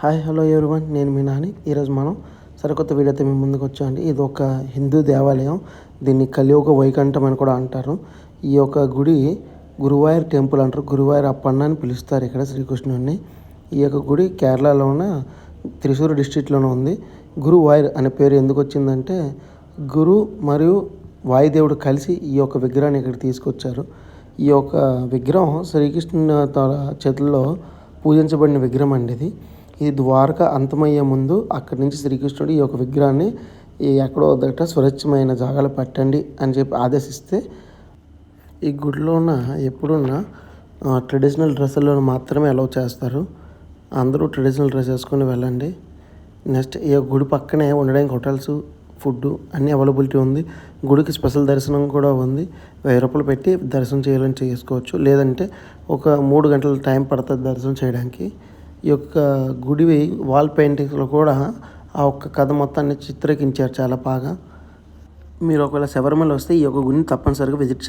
Hi hello everyone, నేను మీ నాని. ఈరోజు మనం సరికొత్త వీడియోతో మీ ముందుకు వచ్చామండి. ఇది ఒక హిందూ దేవాలయం. దీన్ని కలియుగ వైకుంఠం అని కూడా అంటారు. ఈ యొక్క గుడి గురువాయూర్ టెంపుల్ అంటారు. గురువాయూర్ అప్పన్న అని పిలుస్తారు ఇక్కడ శ్రీకృష్ణుడిని. ఈ యొక్క గుడి కేరళలో ఉన్న త్రిశూర్ డిస్ట్రిక్ట్లోనే ఉంది. గురువాయూర్ అనే పేరు ఎందుకు వచ్చిందంటే గురు మరియు వాయుదేవుడు కలిసి ఈ యొక్క విగ్రహాన్ని ఇక్కడ తీసుకొచ్చారు. ఈ యొక్క విగ్రహం శ్రీకృష్ణుని చేతుల్లో పూజించబడిన విగ్రహం అండి ఇది ద్వారక అంతమయ్యే ముందు అక్కడి నుంచి శ్రీకృష్ణుడు ఈ యొక్క విగ్రహాన్ని ఎక్కడో దగ్గర స్వచ్ఛమైన జాగాలో పెట్టండి అని చెప్పి ఆదేశిస్తే ఈ గుడిలో ఉన్న ఎప్పుడున్న ట్రెడిషనల్ డ్రెస్సుల్లో మాత్రమే అలౌ చేస్తారు. అందరూ ట్రెడిషనల్ డ్రెస్ వేసుకొని వెళ్ళండి. నెక్స్ట్ ఈ గుడి పక్కనే ఉండడానికి హోటల్స్, ఫుడ్ అన్నీ అవైలబిలిటీ ఉంది. గుడికి స్పెషల్ దర్శనం కూడా ఉంది. 1000 రూపాయలు పెట్టి దర్శనం చేయాలని చేసుకోవచ్చు. లేదంటే ఒక 3 గంటల టైం పడుతుంది దర్శనం చేయడానికి. ఈ యొక్క గుడి వాల్ పెయింటింగ్స్లో కూడా ఆ ఒక్క కథ మొత్తాన్ని చిత్రీకరించారు చాలా బాగా. మీరు ఒకవేళ శబరిమల వస్తే ఈ యొక్క గుడిని తప్పనిసరిగా విజిట్